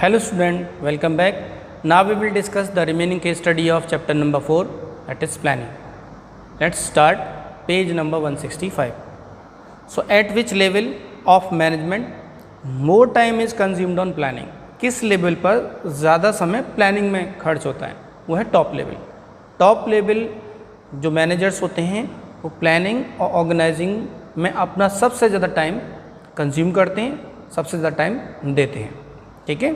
Hello student, welcome back. Now we will discuss the remaining case study of chapter number 4, that is planning. Let's start page number 165. So at which level of management more time is consumed on planning? किस level पर ज़्यादा समय planning में खर्च होता है? वो है टॉप लेवल. टॉप लेवल जो मैनेजर्स होते हैं वो प्लानिंग और ऑर्गेनाइजिंग में अपना सबसे ज़्यादा टाइम कंज्यूम करते हैं, सबसे ज़्यादा टाइम देते हैं. ठीक है.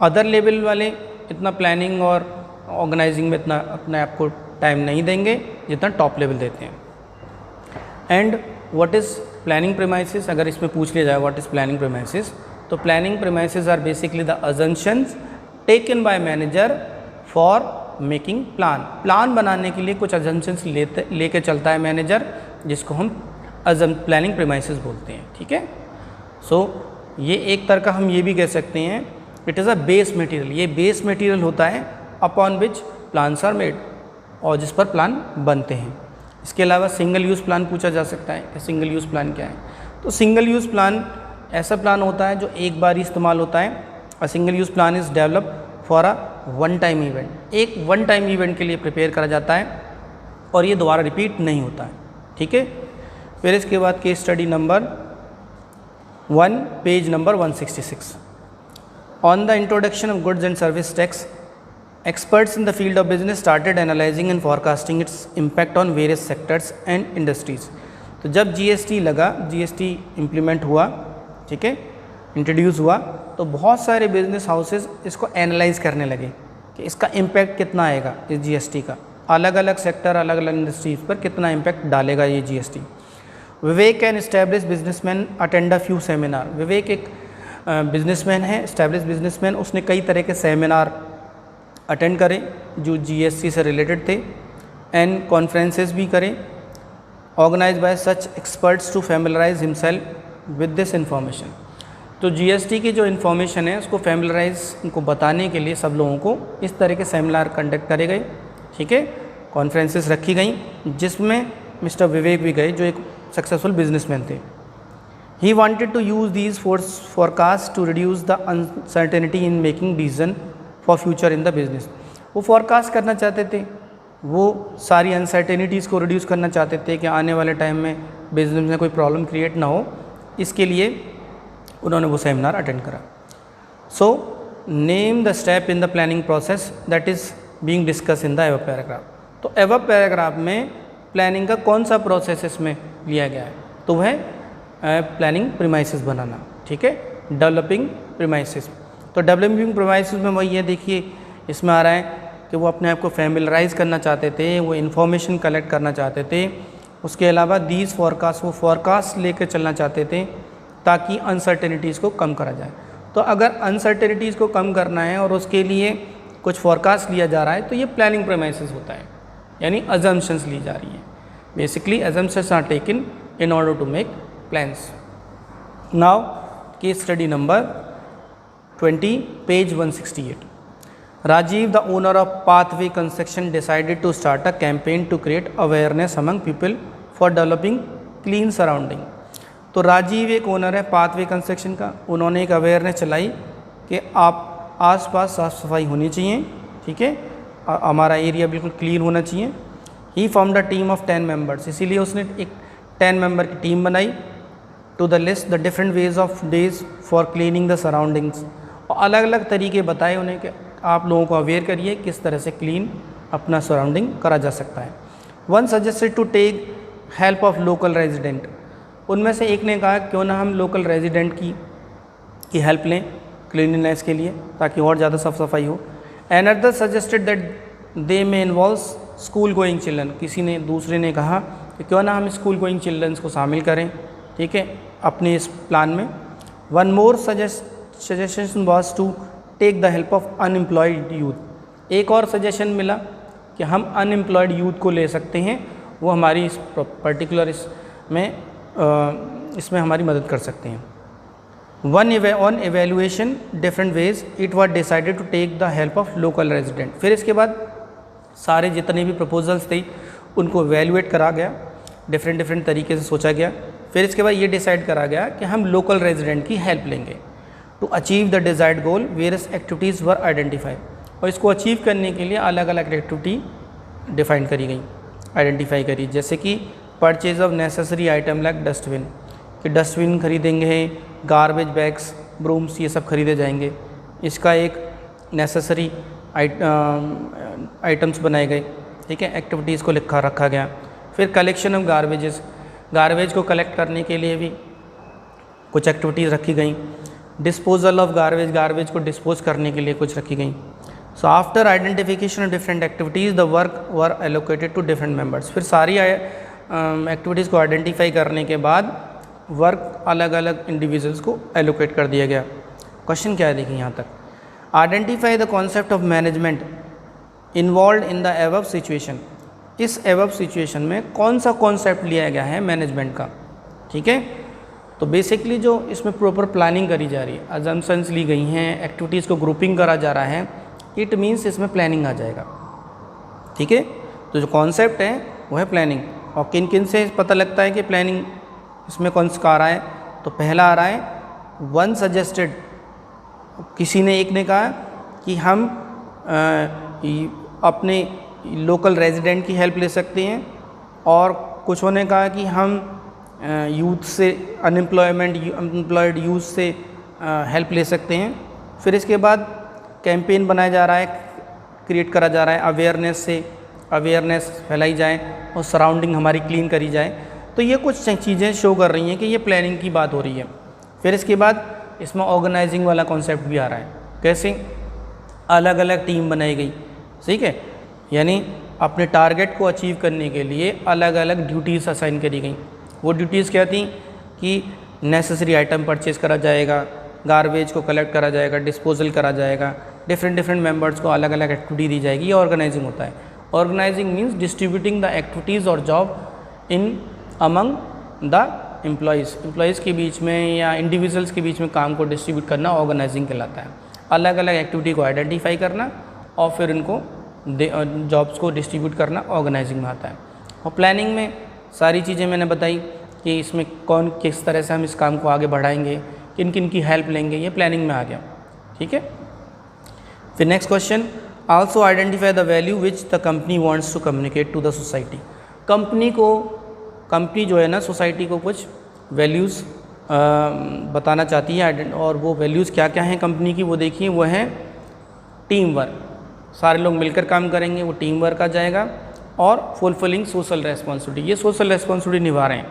अदर लेवल वाले इतना प्लानिंग और ऑर्गेनाइजिंग में इतना अपने आप को टाइम नहीं देंगे जितना टॉप लेवल देते हैं. And what is planning premises? अगर इसमें पूछ लिया जाए व्हाट इज़ प्लानिंग प्रीमाइसेस, तो planning premises are basically the assumptions taken by manager for making plan. Plan बनाने के लिए कुछ अजम्पशंस लेके चलता है मैनेजर, जिसको हम प्लानिंग प्रीमाइसेस बोलते हैं. ठीक है. सो ये एक तरह का हम ये भी कह सकते हैं, it is a base material. ये बेस मटेरियल होता है upon which plans are made, और जिस पर प्लान बनते हैं. इसके अलावा सिंगल यूज़ प्लान पूछा जा सकता है कि सिंगल यूज़ प्लान क्या है. तो सिंगल यूज़ प्लान ऐसा प्लान होता है जो एक बार ही इस्तेमाल होता है. A single use plan is develop for a one time event. एक वन टाइम इवेंट के लिए प्रिपेयर करा जाता है और ये दोबारा रिपीट नहीं होता है. ठीक है. फिर इसके बाद case study number 1, page number 166. On the introduction of goods and service tax, experts in the field of business started analyzing and forecasting its impact on various sectors and industries. तो जब GST लगा, GST implement हुआ, ठीक है, introduce हुआ, तो बहुत सारे बिजनेस हाउसेस इसको एनालाइज करने लगे कि इसका इम्पैक्ट कितना आएगा इस GST का, अलग अलग सेक्टर, अलग अलग इंडस्ट्रीज़ पर कितना इम्पैक्ट डालेगा ये GST. Vivek and establish businessman attend a few seminar. Vivek एक बिजनेसमैन है, एस्टैब्लिश बिजनेसमैन. उसने कई तरह के सेमिनार अटेंड करे जो GST से रिलेटेड थे, एंड कॉन्फ्रेंसेस भी करें organise by such experts to familiarise himself with this information. तो GST की जो इन्फॉर्मेशन है उसको फैमिलराइज, उनको बताने के लिए सब लोगों को इस तरह के सेमिनार कंडक्ट करे गए. ठीक है. कॉन्फ्रेंसेस रखी गई जिसमें मिस्टर विवेक भी गए जो एक सक्सेसफुल बिजनेसमैन थे. He wanted to use these forecasts to reduce the uncertainty in making decision for future in the business. वो forecast करना चाहते थे, वो सारी अनसर्टेनिटीज़ को रिड्यूस करना चाहते थे कि आने वाले टाइम में बिजनेस में कोई प्रॉब्लम क्रिएट ना हो. इसके लिए उन्होंने वो सेमिनार अटेंड करा. सो name the step in the planning process that is being discuss in the ever paragraph. तो एवर पैराग्राफ में प्लानिंग का कौन सा प्रोसेस इसमें लिया गया है, तो वह प्लानिंग प्रीमाइसेस बनाना. ठीक है. Developing premises. तो डेवलपिंग प्रीमाइसेस में वही है, देखिए इसमें आ रहा है कि वो अपने आप को फैमिलराइज करना चाहते थे, वो इन्फॉर्मेशन कलेक्ट करना चाहते थे. उसके अलावा दीज फॉरकास्ट, वो फॉरकास्ट लेकर चलना चाहते थे ताकि अनसर्टेनिटीज़ को कम करा जाए. तो अगर अनसर्टेनिटीज़ को कम करना है और उसके लिए कुछ फॉरकास्ट लिया जा रहा है तो ये प्लानिंग प्रीमाइसेस होता है, यानी अजम्पशंस ली जा रही हैं. Basically assumptions are taken in order to make plans. Now case study number 20, page 168. Rajiv, the owner of Pathway Construction, decided to start a campaign to create awareness among people for developing clean surrounding. तो राजीव एक owner है pathway construction का. उन्होंने एक awareness चलाई कि आप आसपास साफ़ सफाई होनी चाहिए. ठीक है. हमारा एरिया बिल्कुल क्लीन होना चाहिए. He formed a team of 10 members. इसीलिए उसने एक 10 मेंबर की टीम बनाई. To the list the different ways of days for cleaning the surroundings. और अलग अलग तरीके बताए उन्हें कि आप लोगों को अवेयर करिए किस तरह से क्लीन अपना सराउंडिंग करा जा सकता है. One suggested to take help of local resident. उनमें से एक ने कहा क्यों ना हम लोकल रेजिडेंट की हेल्प लें क्लीनिनेस के लिए ताकि और ज़्यादा साफ सफाई हो. अनदर सजेस्टेड दैट दे में इन्वॉल्व स्कूल गोइंग चिल्ड्रन. किसी ने, दूसरे ने कहा कि क्यों ना हम स्कूल गोइंग चिल्ड्रंस को शामिल करें. ठीक है. अपने इस प्लान में. One more suggestion was to take the help of unemployed youth. एक और सजेशन मिला कि हम अनएम्प्लॉयड यूथ को ले सकते हैं, वो हमारी इस पर्टिकुलर इसमें हमारी मदद कर सकते हैं. On evaluation different ways it was decided to take the help of local resident. फिर इसके बाद सारे जितने भी प्रपोजल्स थे उनको एवेल्यूएट करा गया, डिफरेंट तरीके से सोचा गया. फिर इसके बाद ये डिसाइड करा गया कि हम लोकल रेजिडेंट की हेल्प लेंगे. To achieve the desired goal various activities were identify, और इसको अचीव करने के लिए अलग अलग एक्टिविटी डिफाइन करी गई, आइडेंटिफाई करी, जैसे कि purchase of necessary item like dustbin, कि डस्टबिन खरीदेंगे, गार्बेज बैग्स, ब्रूम्स, ये सब खरीदे जाएंगे। इसका एक नेसेसरी आइटम्स बनाए गए, ठीक है, एक्टिविटीज़ को लिखा रखा गया। फिर कलेक्शन ऑफ गार्बेजेस, गार्बेज को कलेक्ट करने के लिए भी कुछ एक्टिविटीज़ रखी गई। डिस्पोजल ऑफ गार्बेज, गार्बेज को डिस्पोज करने के लिए कुछ रखी गई। So after identification of different activities the work were allocated to different members, फिर सारी एक्टिविटीज़ को आइडेंटिफाई करने के बाद वर्क अलग अलग इंडिविजुअल्स को एलोकेट कर दिया गया। क्वेश्चन क्या है देखिए यहाँ तक, identify the concept of management involve in the above situation, इस एबव सिचुएशन में कौन सा कॉन्सेप्ट लिया गया है मैनेजमेंट का, ठीक है। तो बेसिकली जो इसमें प्रॉपर प्लानिंग करी जा रही है, अजम्पशंस ली गई हैं, एक्टिविटीज़ को ग्रुपिंग करा जा रहा है, इट मीन्स इसमें प्लानिंग आ जाएगा, ठीक है। तो जो कॉन्सेप्ट है वो है प्लानिंग, और किन किन से पता लगता है कि प्लानिंग इसमें कौन सा आ रहा है। तो पहला आ रहा है वन सजेस्टेड, किसी ने एक ने कहा कि हम अपने लोकल रेजिडेंट की हेल्प ले सकते हैं, और कुछों ने कहा कि हम यूथ से, अनएम्प्लॉयड यूथ से हेल्प ले सकते हैं। फिर इसके बाद कैंपेन बनाया जा रहा है, क्रिएट करा जा रहा है अवेयरनेस से, अवेयरनेस फैलाई जाए और सराउंडिंग हमारी क्लीन करी जाए। तो ये कुछ चीज़ें शो कर रही हैं कि ये प्लानिंग की बात हो रही है। फिर इसके बाद इसमें ऑर्गेनाइजिंग वाला कॉन्सेप्ट भी आ रहा है, कैसे अलग अलग टीम बनाई गई, ठीक है, यानी अपने टारगेट को अचीव करने के लिए अलग अलग ड्यूटीज़ असाइन करी गई। वो ड्यूटीज़ क्या थी कि नेसेसरी आइटम परचेज करा जाएगा, गार्बेज को कलेक्ट करा जाएगा, डिस्पोजल करा जाएगा, डिफरेंट मेंबर्स को अलग अलग एक्टिविटी दी जाएगी। ये ऑर्गेनाइजिंग होता है। Organising means distributing the activities और job in among the employees के बीच में या इंडिविजुअल्स के बीच में काम को डिस्ट्रीब्यूट करना ऑर्गेनाइजिंग कहलाता है। अलग अलग एक्टिविटी को आइडेंटिफाई करना और फिर उनको जॉब्स को डिस्ट्रीब्यूट करना ऑर्गेनाइजिंग में आता है। और प्लानिंग में सारी चीज़ें मैंने बताई कि इसमें कौन किस तरह से हम इस काम को आगे बढ़ाएंगे, किन किन की हेल्प लेंगे, ये प्लानिंग में आ गया, ठीक है। फिर next question, also identify the value which the company wants to communicate to the society. Company जो है ना सोसाइटी को कुछ वैल्यूज़ बताना चाहती है, और वो वैल्यूज़ क्या क्या हैं कंपनी की वो देखिए। वो है टीम वर्क, सारे लोग मिलकर काम करेंगे, वो टीम वर्क आ जाएगा। और फुलफिलिंग सोशल रेस्पॉन्सिबिलिटी, ये सोशल रेस्पॉन्सिबिलिटी निभा रहे हैं,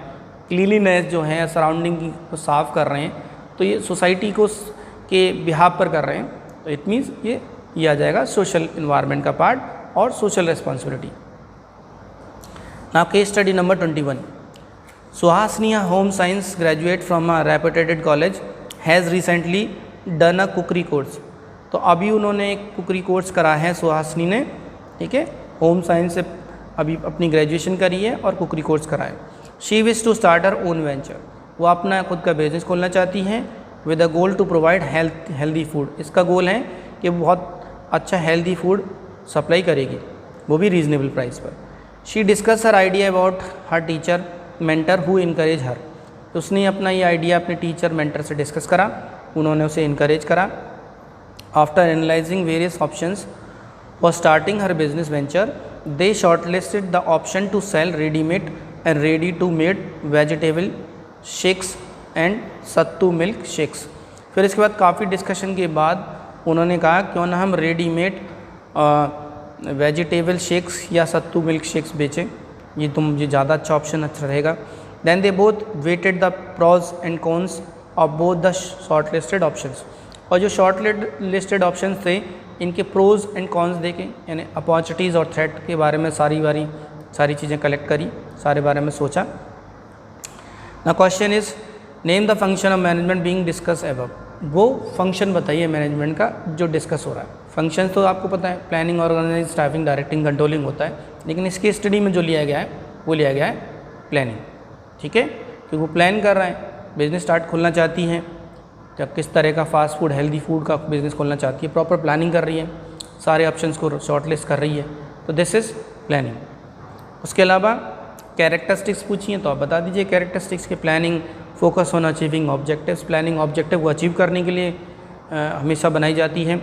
क्लीनलीनेस जो है सराउंडिंग को साफ़ कर रहे हैं, तो ये सोसाइटी को के बिहाफ पर कर रहे हैं। तो इट मीन्स ये आ जाएगा सोशल इन्वायरमेंट का पार्ट और social responsibility. Now case study number 21, Suhasini a home science graduate from a reputed college has recently done a cookery course. तो अभी उन्होंने एक कुकरी कोर्स करा है सुहासनी ने, ठीक है, होम साइंस से अभी अपनी ग्रेजुएशन करी है और कुकरी कोर्स करा है। She wish to start her own venture, वो अपना खुद का बिजनेस खोलना चाहती हैं with a goal to provide healthy food. इसका गोल है कि बहुत अच्छा हेल्दी फूड सप्लाई करेगी, वो भी रीजनेबल प्राइस पर। She discuss her idea about her teacher mentor who encourage her, तो उसने अपना ये आइडिया अपने टीचर मेंटर से डिस्कस करा, उन्होंने उसे इनकरेज करा। After analysing various options for starting her business venture they shortlisted the option to sell readymade and ready to made vegetable shakes and sattu milk shakes. फिर इसके बाद काफ़ी डिस्कशन के बाद उन्होंने कहा क्यों ना हम रेडीमेड वेजिटेबल शेक्स या सत्तू मिल्क शेक्स बेचें, ये तो मुझे ज़्यादा अच्छा ऑप्शन अच्छा रहेगा। Then they both weighted the pros and cons of both the short listed options, और जो शॉर्ट लिस्टेड ऑप्शंस थे इनके प्रोज एंड कॉन्स देखे, यानी अपॉर्चुनिटीज़ और थ्रेट के बारे में सारी चीज़ें कलेक्ट करी, सारे बारे में सोचा। ना question is name the function of management being discuss above, वो फंक्शन बताइए मैनेजमेंट का जो डिस्कस हो रहा है। फंक्शन तो आपको पता है planning, organising, staffing, directing, controlling होता है, लेकिन इसकी स्टडी में जो लिया गया है वो लिया गया है प्लानिंग, ठीक है, क्योंकि वो प्लान कर रहा है, बिजनेस स्टार्ट खोलना चाहती हैं, जब किस तरह का फास्ट फूड हेल्दी फूड का बिज़नेस खोलना चाहती है, प्रॉपर प्लानिंग कर रही है, सारे ऑप्शंस को शॉर्टलिस्ट कर रही है, तो दिस इज़ प्लानिंग। उसके अलावा कैरेक्टरिस्टिक्स पूछिए तो आप बता दीजिए कैरेक्टरिस्टिक्स के। Planning focus on achieving objectives, planning objective को अचीव करने के लिए हमेशा बनाई जाती है।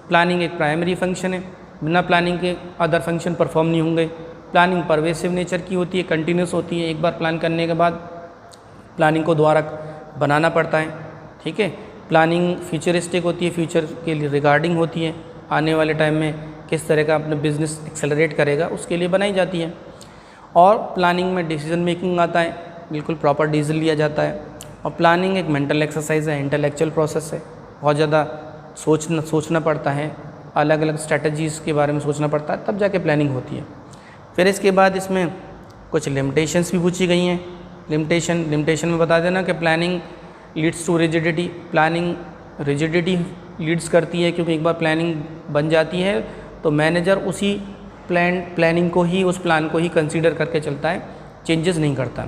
प्लानिंग एक प्राइमरी फंक्शन है, बिना प्लानिंग के अदर फंक्शन परफॉर्म नहीं होंगे। प्लानिंग परवेसिव नेचर की होती है, कंटिन्यूस होती है, एक बार प्लान करने के बाद प्लानिंग को दोबारा बनाना पड़ता है, ठीक है। प्लानिंग फ्यूचरिस्टिक होती है, फ्यूचर के लिए रिगार्डिंग होती है, आने वाले टाइम में किस तरह का अपना बिजनेस एक्सेलरेट करेगा उसके लिए बनाई जाती है। और प्लानिंग में डिसीजन मेकिंग आता है, बिल्कुल प्रॉपर डिसीजन लिया जाता है। और प्लानिंग एक मेंटल एक्सरसाइज है, इंटेलेक्चुअल प्रोसेस है, बहुत ज़्यादा सोचना पड़ता है, अलग अलग स्ट्रेटजीज़ के बारे में सोचना पड़ता है, तब जाके प्लानिंग होती है। फिर इसके बाद इसमें कुछ लिमिटेशंस भी पूछी गई हैं। लिमिटेशन में बता देना कि planning leads to rigidity, planning rigidity leads करती है, क्योंकि एक बार प्लानिंग बन जाती है तो मैनेजर उसी प्लानिंग को ही, उस प्लान को ही कंसीडर करके चलता है, चेंजेस नहीं करता।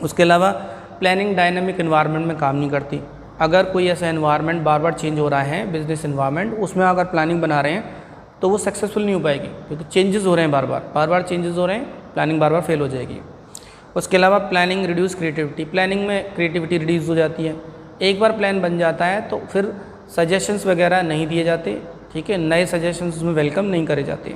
उसके अलावा प्लानिंग डायनामिक एनवायरनमेंट में काम नहीं करती। अगर कोई ऐसा एनवायरनमेंट बार बार चेंज हो रहा है, बिजनेस एनवायरनमेंट, उसमें अगर प्लानिंग बना रहे हैं तो वो सक्सेसफुल नहीं हो पाएगी, क्योंकि चेंजेस हो रहे हैं, बार बार चेंजेस हो रहे हैं, प्लानिंग बार बार फेल हो जाएगी। उसके अलावा प्लानिंग रिड्यूस क्रिएटिविटी, प्लानिंग में क्रिएटिविटी रिड्यूस हो जाती है। एक बार प्लान बन जाता है तो फिर सजेशंस वगैरह नहीं दिए जाते, ठीक है, नए सजेशंस उसमें वेलकम नहीं करे जाते।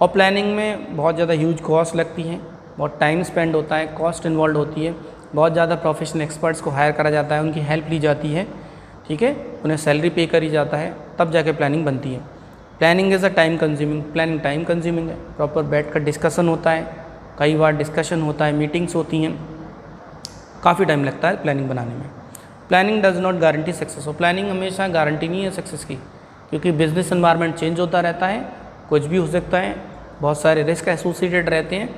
और प्लानिंग में बहुत ज़्यादा ह्यूज कॉस्ट लगती है, बहुत टाइम स्पेंड होता है, कॉस्ट इन्वॉल्व होती है, बहुत ज़्यादा प्रोफेशनल एक्सपर्ट्स को हायर करा जाता है, उनकी हेल्प ली जाती है, ठीक है, उन्हें सैलरी पे करी जाता है, तब जाके प्लानिंग बनती है। Planning is a time consuming, planning time consuming है, प्रॉपर बैठ कर डिस्कशन होता है, कई बार डिस्कशन होता है, मीटिंग्स होती हैं, काफ़ी टाइम लगता है प्लानिंग बनाने में। Planning does not guarantee success, और प्लानिंग हमेशा गारंटी नहीं है सक्सेस की, क्योंकि बिजनेस एनवायरनमेंट चेंज होता रहता है, कुछ भी हो सकता है, बहुत सारे रिस्क एसोसिएटेड रहते हैं,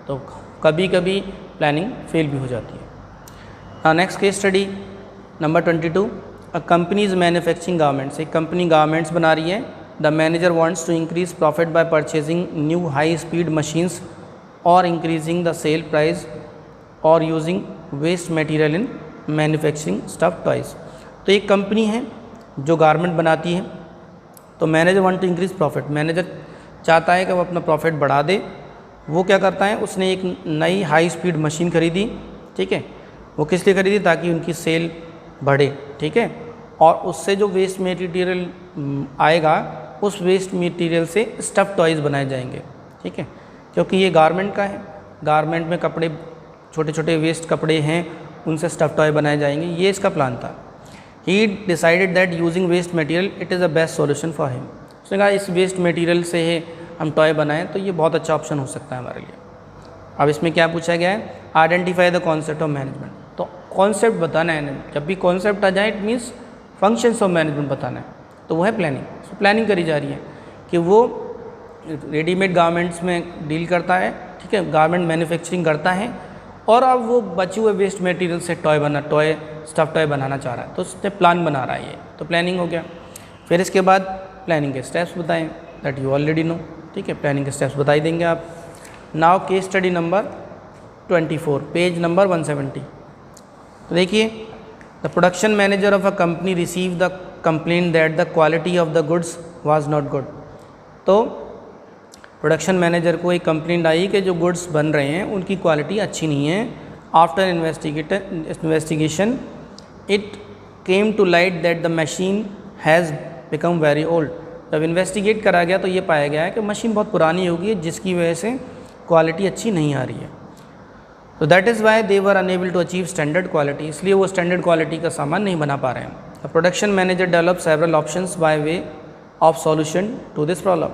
तो कभी कभी प्लानिंग फेल भी हो जाती है। Next case study number 22, a company is manufacturing garments, एक कंपनी गारमेंट्स बना रही है। The manager wants to increase profit by purchasing new high speed machines और इंक्रीजिंग द सेल प्राइस और using waste material in manufacturing stuff toys. तो एक company है जो गारमेंट बनाती है, तो manager want to increase profit, manager चाहता है कि वो अपना प्रॉफिट बढ़ा दे। वो क्या करता है, उसने एक नई हाई स्पीड मशीन खरीदी, ठीक है, वो किस लिए खरीदी, ताकि उनकी सेल बढ़े, ठीक है, और उससे जो वेस्ट मटेरियल आएगा उस वेस्ट मटेरियल से स्टफ टॉयज़ बनाए जाएंगे, ठीक है, क्योंकि ये गारमेंट का है, गारमेंट में कपड़े, छोटे छोटे वेस्ट कपड़े हैं, उनसे स्टफ टॉय बनाए जाएंगे, ये इसका प्लान था। He decided that using waste material it is the best solution for him, उसने कहा इस वेस्ट मटेरियल से हम टॉय बनाएं तो ये बहुत अच्छा ऑप्शन हो सकता है हमारे लिए। अब इसमें क्या पूछा गया है, identify the concept of management, तो कॉन्सेप्ट बताना है, जब भी कॉन्सेप्ट आ जाए it means functions of management बताना है, तो वो है प्लानिंग। तो प्लानिंग करी जा रही है कि वो रेडीमेड गारमेंट्स में डील करता है, ठीक है, गारमेंट मैन्युफैक्चरिंग करता है, और अब वो बचे हुए वेस्ट मटेरियल से स्टफ टॉय बनाना चाह रहा है, तो उसने प्लान बना रहा है ये, तो प्लानिंग हो गया। फिर इसके बाद प्लानिंग के स्टेप्स बताएं, दैट यू ऑलरेडी नो, ठीक है, प्लानिंग के स्टेप्स बता ही देंगे आप। Now case study number 24, page number 170। तो देखिए, the production manager of a company receive the complaint that the quality of the goods was not good. तो प्रोडक्शन मैनेजर को एक कंप्लेंट आई कि जो गुड्स बन रहे हैं उनकी क्वालिटी अच्छी नहीं है। After investigation it came to light that the machine has become very old. जब इन्वेस्टिगेट करा गया तो ये पाया गया है कि मशीन बहुत पुरानी हो गई है, जिसकी वजह से क्वालिटी अच्छी नहीं आ रही है। तो that is why they were unable to achieve standard quality, इसलिए वो स्टैंडर्ड क्वालिटी का सामान नहीं बना पा रहे हैं। Production manager develop several options by way of solution to this problem,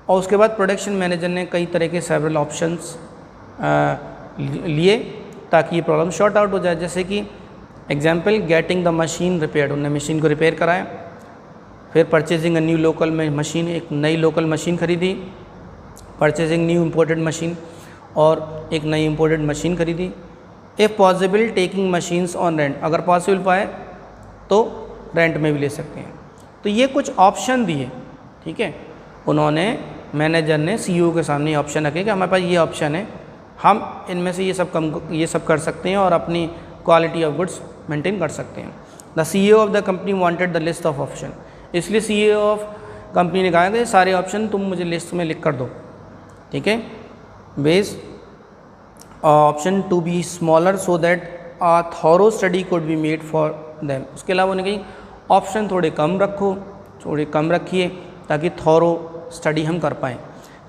और उसके बाद प्रोडक्शन मैनेजर ने कई तरह के सेवरल ऑप्शंस लिए ताकि ये प्रॉब्लम शॉर्ट आउट हो जाए। जैसे कि example, getting the machine repaired, उन्होंने मशीन को रिपेयर कराया। फिर purchasing a new local machine, एक नई लोकल मशीन खरीदी। परचेजिंग न्यू इम्पोर्टेड मशीन, और एक नई इम्पोर्टेड मशीन खरीदी। If possible taking machines on rent, अगर पॉसिबल पाए तो रेंट में भी ले सकते हैं। तो ये कुछ ऑप्शन दिए, ठीक है, उन्होंने मैनेजर ने सीईओ के सामने ऑप्शन रखे कि हमारे पास ये ऑप्शन है, हम इनमें से ये सब कर सकते हैं और अपनी क्वालिटी ऑफ गुड्स मेंटेन कर सकते हैं। The CEO of the company wanted the list of option, इसलिए सीईओ ऑफ कंपनी ने कहा कि सारे ऑप्शन तुम मुझे लिस्ट में लिख कर दो, ठीक है, base option to be smaller so that a thorough study could be made for them. उसके अलावा उन्होंने कही ऑप्शन थोड़े कम रखो, थोड़े कम रखिए ताकि थॉरो स्टडी हम कर पाएँ.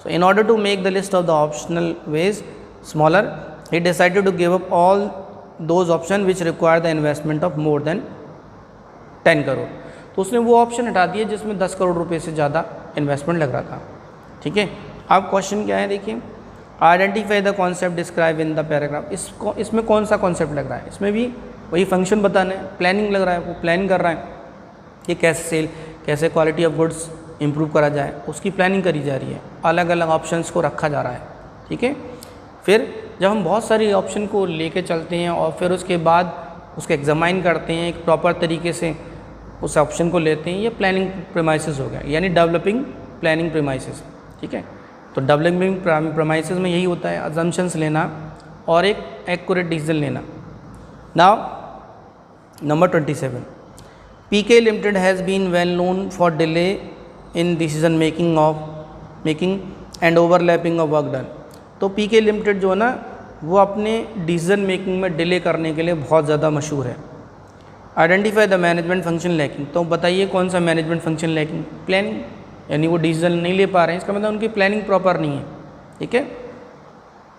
So in order to make the list of the optional ways smaller, he decided to give up all those options which require the investment of more than 10 crore. तो उसने वो ऑप्शन हटा दिए जिसमें 10 करोड़ रुपए से ज़्यादा इन्वेस्टमेंट लग रहा था. ठीक है, अब क्वेश्चन क्या है देखिए, identify the concept describe in the paragraph. इसमें कौन सा कॉन्सेप्ट लग रहा है, इसमें भी वही फंक्शन बताना है, प्लानिंग लग रहा है, वो प्लान कर रहा है कि कैसे सेल, कैसे क्वालिटी ऑफ गुड्स इम्प्रूव करा जाए, उसकी प्लानिंग करी जा रही है, अलग अलग ऑप्शंस को रखा जा रहा है. ठीक है, फिर जब हम बहुत सारी ऑप्शन को लेके चलते हैं और फिर उसके बाद उसको एग्जामाइन करते हैं, एक प्रॉपर तरीके से उस ऑप्शन को लेते हैं, ये प्लानिंग प्रेमाइसेस हो गया, यानी डेवलपिंग प्लानिंग प्रेमाइसेस. ठीक है, तो डेवलपिंग प्रेमाइसेस में यही होता है, अजम्पशंस लेना और एक एक्यूरेट डिसीजन लेना. Now number 27, PK Limited has been well known for delay in decision making and overlapping of work done. तो PK Limited जो है ना, वो अपने डिसीजन मेकिंग में डिले करने के लिए बहुत ज़्यादा मशहूर है. Identify the management function lacking. तो बताइए कौन सा मैनेजमेंट फंक्शन लैकिंग, प्लानिंग, यानी वो डिसीजन नहीं ले पा रहे हैं, इसका मतलब उनकी प्लानिंग प्रॉपर नहीं है. ठीक है,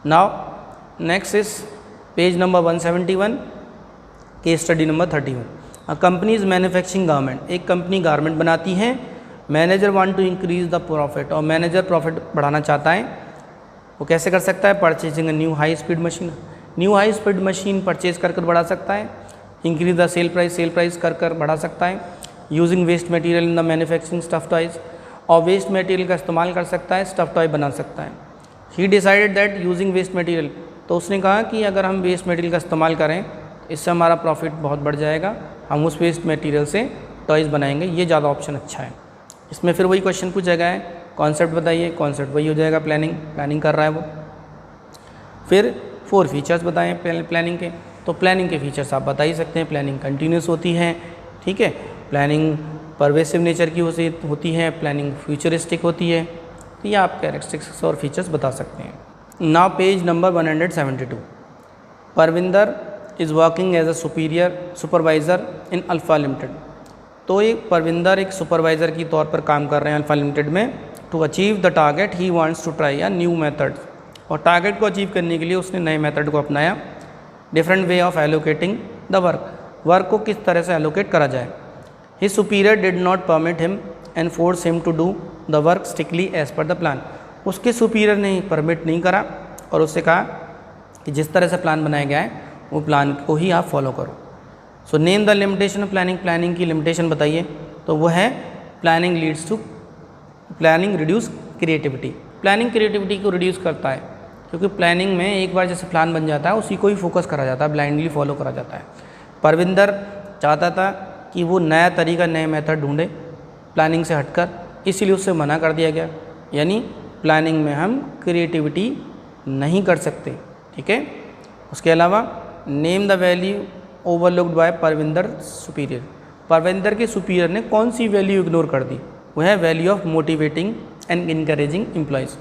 now next is page number 171, case study number 31. A company is manufacturing garment. एक कंपनी गारमेंट बनाती है. Manager want to increase the profit, और मैनेजर प्रॉफिट बढ़ाना चाहता है. वो कैसे कर सकता है, purchasing a new high speed machine. New high speed machine purchase कर बढ़ा सकता है. इंक्रीज द सेल प्राइस कर बढ़ा सकता है. Using waste material in the manufacturing stuff toys, और वेस्ट मटेरियल का इस्तेमाल कर सकता है, स्टफ टॉय बना सकता है. He decided that using waste material, तो उसने कहा कि अगर हम वेस्ट मटेरियल का इस्तेमाल करें इससे हमारा प्रॉफिट बहुत बढ़ जाएगा, हम उस वेस्ट मटेरियल से टॉयज़ बनाएंगे, ये ज़्यादा ऑप्शन अच्छा है. इसमें फिर वही क्वेश्चन पूछा है, कॉन्सेप्ट बताइए, कॉन्सेप्ट वही हो जाएगा, प्लानिंग कर रहा है वो. फिर 4 फीचर्स बताएं प्लानिंग के. तो प्लानिंग के फीचर्स आप बता ही सकते हैं, प्लानिंग कंटिन्यूस होती है. ठीक है, प्लानिंग परवेसिव नेचर की होती है, प्लानिंग फ्यूचरिस्टिक होती है. तो ये आप कैरेक्टरिस्टिक्स और फीचर्स बता सकते हैं. Now page number 172, Parvinder is working as a supervisor in alpha limited. तो एक परविंदर एक सुपरवाइज़र की तौर पर काम कर रहे हैं अल्फ़ा लिमिटेड में. To achieve the target he wants to try a new method, और टारगेट को अचीव करने के लिए उसने नए मेथड को अपनाया. Different way of allocating the work को किस तरह से एलोकेट करा जाए. His superior did not permit him and force him to do the work strictly as per the plan. उसके सुपीरियर ने परमिट नहीं करा और उससे कहा कि जिस तरह से प्लान बनाया गया है वो प्लान को ही आप फॉलो करो. So name the limitation of planning. Planning की लिमिटेशन बताइए. तो वो है planning leads to planning reduce creativity. Planning creativity को रिड्यूस करता है, क्योंकि प्लानिंग में एक बार जैसे प्लान बन जाता है उसी को ही फोकस करा जाता है, ब्लाइंडली फॉलो करा जाता है. परविंदर चाहता था कि वो नया तरीका, नए मेथड ढूंढे प्लानिंग से हटकर, इसीलिए उससे मना कर दिया गया. यानी प्लानिंग में हम क्रिएटिविटी नहीं कर सकते. ठीक है, उसके अलावा name the value overlooked by Parvinder superior. Parvinder के सुपीरियर ने कौन सी वैल्यू इग्नोर कर दी, वो है value of motivating and encouraging employees.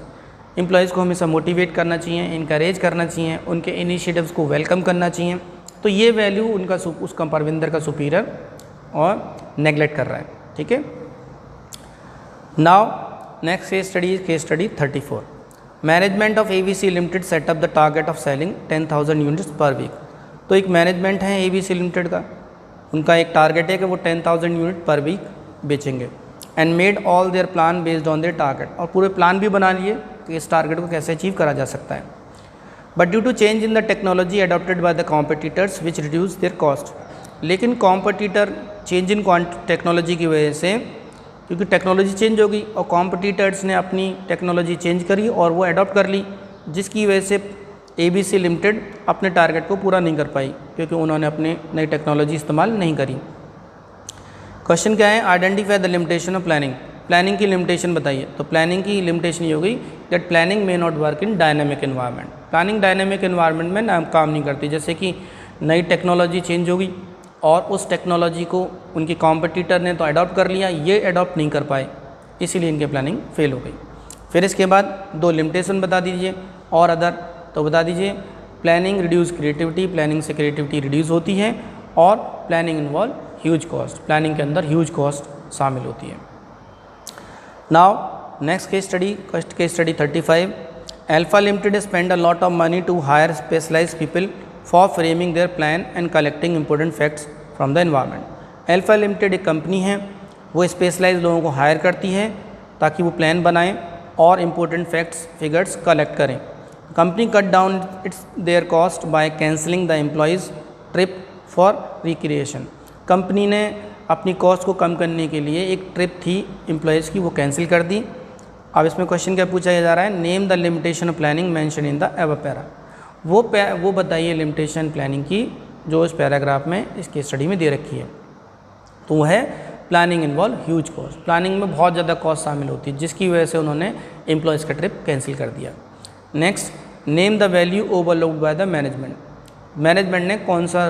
Employees को हमेशा मोटिवेट करना चाहिए, इनकरेज करना चाहिए, उनके इनिशिएटिव्स को वेलकम करना चाहिए. तो ये वैल्यू उसका परविंदर का सुपीरियर और नेगलेक्ट कर रहा है. ठीक है, now next case study 34. Management of ABC limited setup the target of selling 10,000 units per week. तो एक मैनेजमेंट है ABC लिमिटेड का, उनका एक टारगेट है कि वो 10,000 यूनिट पर वीक बेचेंगे. And made all their plan based on their target, और पूरे प्लान भी बना लिए कि इस टारगेट को कैसे अचीव करा जा सकता है. But due to change in the technology adopted by the competitors which reduce their cost. लेकिन कॉम्पिटिटर चेंज इन टेक्नोलॉजी की वजह से, क्योंकि टेक्नोलॉजी चेंज हो गई और कॉम्पिटिटर्स ने अपनी टेक्नोलॉजी चेंज करी और वो अडॉप्ट कर ली, जिसकी वजह से ABC लिमिटेड अपने टारगेट को पूरा नहीं कर पाई, क्योंकि उन्होंने अपनी नई टेक्नोलॉजी इस्तेमाल नहीं करी. क्वेश्चन क्या है, identify the limitation of planning. Planning की लिमिटेशन बताइए. तो प्लानिंग की लिमिटेशन ये हो गई that planning may not work in dynamic environment. Planning dynamic environment में काम नहीं करती. जैसे कि नई टेक्नोलॉजी चेंज हो गई और उस टेक्नोलॉजी को उनके कॉम्पिटिटर ने तो अडॉप्ट कर लिया, ये अडॉप्ट नहीं कर पाए, इसीलिए इनकी प्लानिंग फेल हो गई. फिर इसके बाद 2 लिमिटेशन बता दीजिए और अदर. तो बता दीजिए, प्लानिंग रिड्यूस क्रिएटिविटी, प्लानिंग से क्रिएटिविटी रिड्यूस होती है, और planning involve huge cost, planning के अंदर ह्यूज कॉस्ट शामिल होती है। Now next case study 35, Alpha Limited spend a lot of money to hire specialized people for framing their plan and collecting important facts from the environment. Alpha Limited एक company है, वो specialise लोगों को higher करती है ताकि वो plan बनाएं और इम्पोर्टेंट फैक्ट्स फिगर्स कलेक्ट करें। Company cut down it's there cost by cancelling the employees trip for recreation. Company ने अपनी कॉस्ट को कम करने के लिए एक ट्रिप थी एम्प्लॉयज़ की, वो कैंसिल कर दी। अब इसमें क्वेश्चन क्या पूछा जा रहा है, name the limitation of planning mention in the above para. वो बताइए लिमिटेशन प्लानिंग की जो इस पैराग्राफ में इस केस स्टडी में दे रखी है। तो वो है planning involve huge cost, planning में बहुत ज़्यादा कॉस्ट शामिल होती है जिसकी वजह से उन्होंने एम्प्लॉयज़ का ट्रिप कैंसिल कर दिया। Next, name the value overlooked by the management. Management ने कौन सा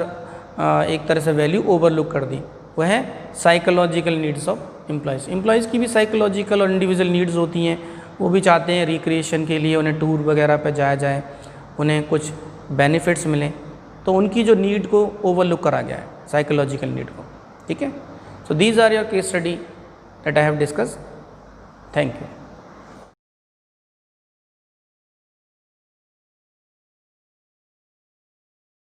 एक तरह से वैल्यू ओवरलुक कर दी, वह है psychological needs of employees. Employees की भी साइकोलॉजिकल और इंडिविजुअल नीड्स होती हैं, वो भी चाहते हैं रिक्रिएशन के लिए उन्हें टूर वगैरह पर जाया जाए, उन्हें कुछ बेनिफिट्स मिलें, तो उनकी जो नीड को ओवरलुक करा गया है, साइकोलॉजिकल नीड को। ठीक है, so these are your case study that I have discussed. Thank you.